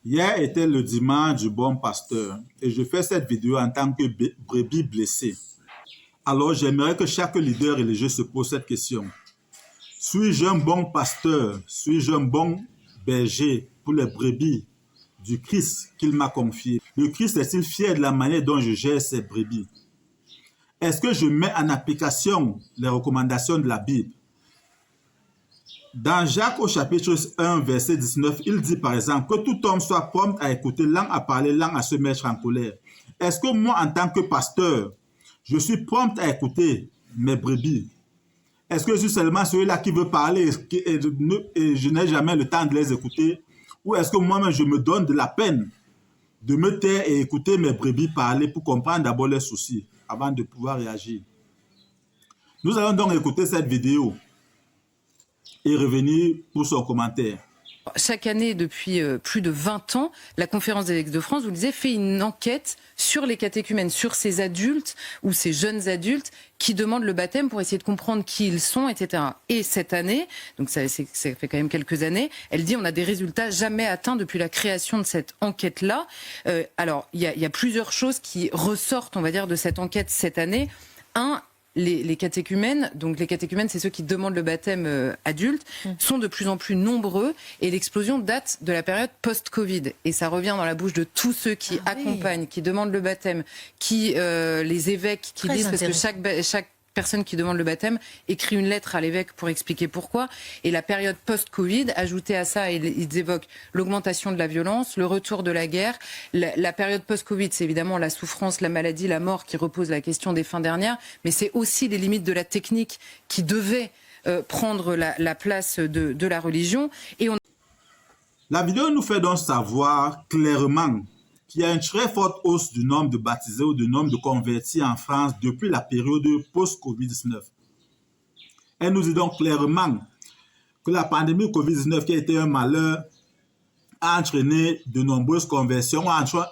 Hier était le dimanche du bon pasteur et je fais cette vidéo en tant que brebis blessée. Alors j'aimerais que chaque leader religieux se pose cette question. Suis-je un bon pasteur? Suis-je un bon berger pour les brebis du Christ qu'il m'a confié? Le Christ est-il fier de la manière dont je gère ces brebis? Est-ce que je mets en application les recommandations de la Bible? Dans Jacques au chapitre 1, verset 19, il dit par exemple que tout homme soit prompt à écouter, lent à parler, lent à se mettre en colère. Est-ce que moi, en tant que pasteur, je suis prompt à écouter mes brebis? Est-ce que je suis seulement celui-là qui veut parler et je n'ai jamais le temps de les écouter? Ou est-ce que moi-même, je me donne de la peine de me taire et écouter mes brebis parler pour comprendre d'abord leurs soucis avant de pouvoir réagir? Nous allons donc écouter cette vidéo et revenir pour son commentaire. Chaque année, depuis plus de 20 ans, la Conférence des évêques de France, vous le disiez, fait une enquête sur les catéchumènes, sur ces adultes ou ces jeunes adultes qui demandent le baptême pour essayer de comprendre qui ils sont, etc. Et cette année, donc ça fait quand même quelques années, elle dit on a des résultats jamais atteints depuis la création de cette enquête-là. Alors, il y a plusieurs choses qui ressortent, on va dire, de cette enquête cette année. Les catéchumènes, donc les catéchumènes, c'est ceux qui demandent le baptême adulte, sont de plus en plus nombreux et l'explosion date de la période post-Covid. Et ça revient dans la bouche de tous ceux qui accompagnent, qui demandent le baptême, les évêques qui disent, parce que chaque personne qui demande le baptême écrit une lettre à l'évêque pour expliquer pourquoi. Et la période post-Covid, ajoutée à ça, ils évoquent l'augmentation de la violence, le retour de la guerre. La période post-Covid, c'est évidemment la souffrance, la maladie, la mort qui repose la question des fins dernières, mais c'est aussi les limites de la technique qui devaient prendre la place de la religion. La vidéo nous fait donc savoir clairement qu'il y a une très forte hausse du nombre de baptisés ou du nombre de convertis en France depuis la période post-Covid-19. Elle nous dit donc clairement que la pandémie Covid-19, qui a été un malheur, a entraîné de nombreuses conversions,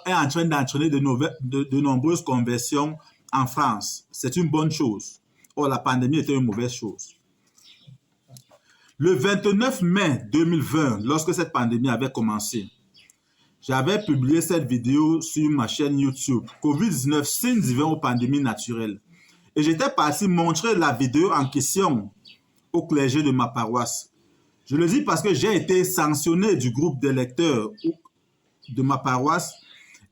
est en train d'entraîner de nombreuses conversions en France. C'est une bonne chose. Or, la pandémie était une mauvaise chose. Le 29 mai 2020, lorsque cette pandémie avait commencé, j'avais publié cette vidéo sur ma chaîne YouTube, Covid-19, signe divin aux pandémies naturelles. Et j'étais parti montrer la vidéo en question au clergé de ma paroisse. Je le dis parce que j'ai été sanctionné du groupe des lecteurs de ma paroisse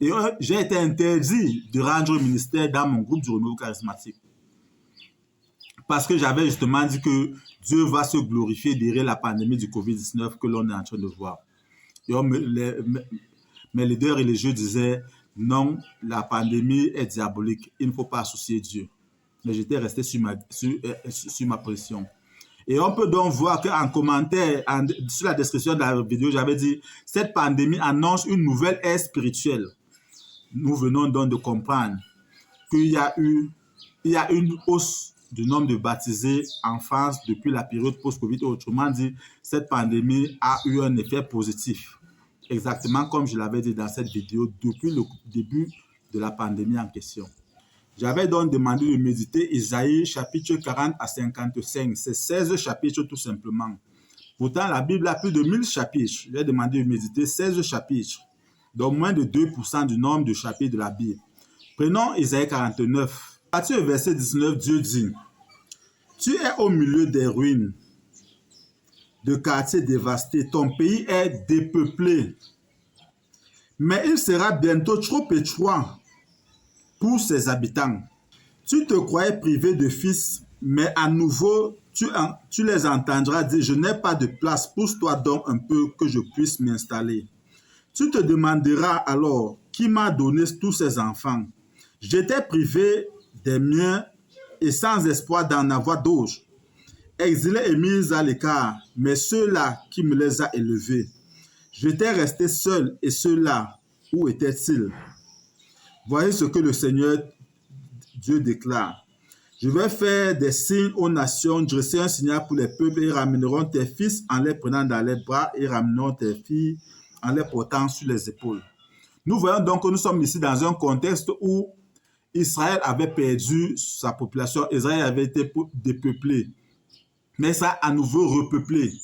et j'ai été interdit de rendre ministère dans mon groupe du renouveau charismatique. Parce que j'avais justement dit que Dieu va se glorifier derrière la pandémie du Covid-19 que l'on est en train de voir. Et mes leaders religieux disaient non, la pandémie est diabolique, il ne faut pas associer Dieu. Mais j'étais resté sur ma position. Et on peut donc voir qu'en commentaire, sur la description de la vidéo, j'avais dit cette pandémie annonce une nouvelle ère spirituelle. Nous venons donc de comprendre qu'il y a une hausse du nombre de baptisés en France depuis la période post-Covid. Autrement dit, cette pandémie a eu un effet positif. Exactement comme je l'avais dit dans cette vidéo depuis le début de la pandémie en question. J'avais donc demandé de méditer Isaïe chapitre 40 à 55. C'est 16 chapitres tout simplement. Pourtant, la Bible a plus de 1000 chapitres. J'ai demandé de méditer 16 chapitres, donc moins de 2% du nombre de chapitres de la Bible. Prenons Isaïe 49. À partir du verset 19, Dieu dit « Tu es au milieu des ruines, de quartiers dévastés, ton pays est dépeuplé. Mais il sera bientôt trop étroit pour ses habitants. Tu te croyais privé de fils, mais à nouveau, tu les entendras dire, je n'ai pas de place, pousse-toi donc un peu que je puisse m'installer. Tu te demanderas alors, qui m'a donné tous ces enfants? J'étais privé des miens et sans espoir d'en avoir d'autres. Exilé et mis à l'écart, mais ceux-là qui me les a élevés. J'étais resté seul et ceux-là, où étaient-ils? Voyez ce que le Seigneur Dieu déclare. Je vais faire des signes aux nations, dresser un signal pour les peuples, et ramèneront tes fils en les prenant dans les bras, et ramèneront tes filles en les portant sur les épaules. Nous voyons donc que nous sommes ici dans un contexte où Israël avait perdu sa population, Israël avait été dépeuplé. Mais ça a à nouveau repeuplé.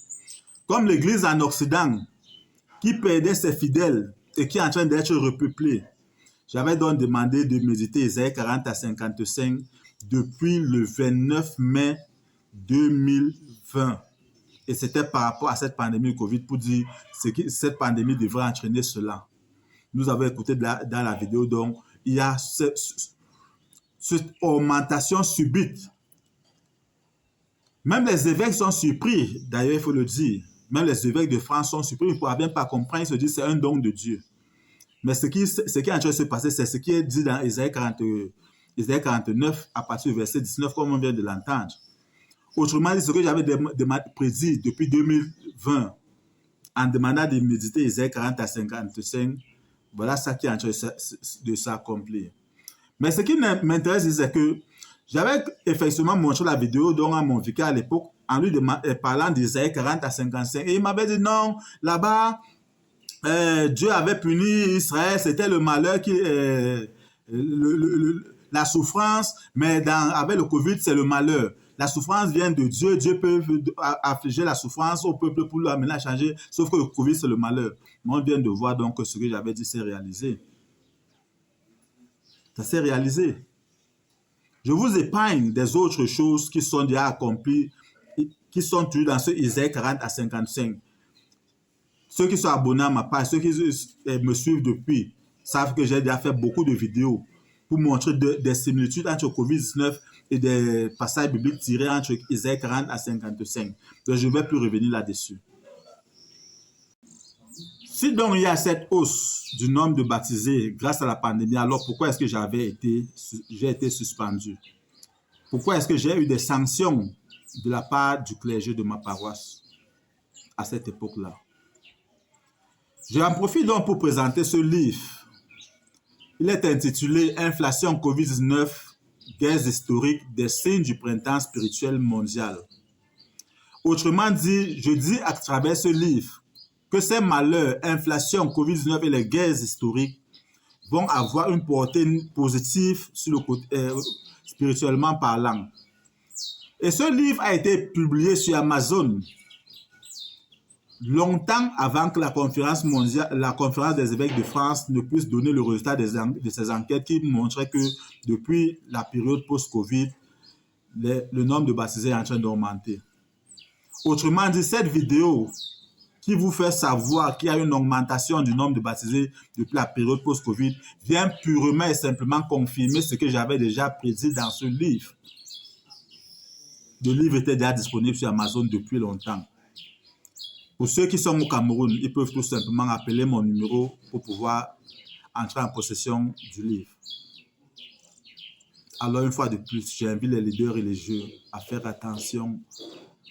Comme l'Église en Occident, qui perdait ses fidèles, et qui est en train d'être repeuplée. J'avais donc demandé de méditer Isaïe 40 à 55 depuis le 29 mai 2020. Et c'était par rapport à cette pandémie de Covid pour dire que cette pandémie devrait entraîner cela. Nous avons écouté dans la vidéo, donc il y a cette augmentation subite. Même les évêques sont surpris, d'ailleurs il faut le dire. Même les évêques de France sont surpris, ils ne pourraient bien pas comprendre, ils se disent que c'est un don de Dieu. Mais ce qui est en train de se passer, c'est ce qui est dit dans Isaïe 49 à partir du verset 19, comme on vient de l'entendre. Autrement dit, ce que j'avais prédit depuis 2020, en demandant de méditer Isaïe 40 à 55, voilà ça qui est en train de s'accomplir. Mais ce qui m'intéresse, c'est que j'avais effectivement montré la vidéo donc à mon vicaire à l'époque en lui parlant d'Isaïe 40 à 55. Et il m'avait dit non, là-bas, Dieu avait puni Israël, c'était le malheur, la souffrance, mais avec le Covid, c'est le malheur. La souffrance vient de Dieu, Dieu peut affliger la souffrance au peuple pour l'amener à changer, sauf que le Covid, c'est le malheur. Mais on vient de voir donc que ce que j'avais dit, c'est réalisé. Ça s'est réalisé. Je vous épargne des autres choses qui sont déjà accomplies, qui sont toujours dans ce Isaïe 40 à 55. Ceux qui sont abonnés à ma page, ceux qui me suivent depuis, savent que j'ai déjà fait beaucoup de vidéos pour montrer des similitudes entre le Covid-19 et des passages bibliques tirés entre Isaïe 40 à 55. Donc, je ne vais plus revenir là-dessus. Si donc il y a cette hausse du nombre de baptisés grâce à la pandémie, alors pourquoi est-ce que j'ai été suspendu? Pourquoi est-ce que j'ai eu des sanctions de la part du clergé de ma paroisse à cette époque-là? J'en profite donc pour présenter ce livre. Il est intitulé « Inflation Covid-19, guerres historiques, des signes du printemps spirituel mondial ». Autrement dit, je dis à travers ce livre que ces malheurs, inflation, Covid-19 et les guerres historiques vont avoir une portée positive sur le côté, spirituellement parlant. Et ce livre a été publié sur Amazon longtemps avant que la conférence mondiale, la conférence des évêques de France ne puisse donner le résultat de ces enquêtes qui montraient que depuis la période post-Covid, le nombre de baptisés est en train d'augmenter. Autrement dit, cette vidéo qui vous fait savoir qu'il y a une augmentation du nombre de baptisés depuis la période post-Covid vient purement et simplement confirmer ce que j'avais déjà prédit dans ce livre. Le livre était déjà disponible sur Amazon depuis longtemps. Pour ceux qui sont au Cameroun, ils peuvent tout simplement appeler mon numéro pour pouvoir entrer en possession du livre. Alors, une fois de plus, j'invite les leaders religieux à faire attention,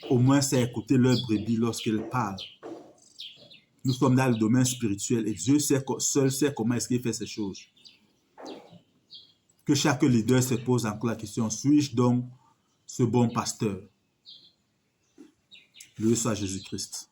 au moins c'est écouter leur brebis lorsqu'ils parlent. Nous sommes dans le domaine spirituel et Dieu seul sait comment est-ce qu'il fait ces choses. Que chaque leader se pose encore la question, suis-je donc ce bon pasteur? Loué soit Jésus-Christ.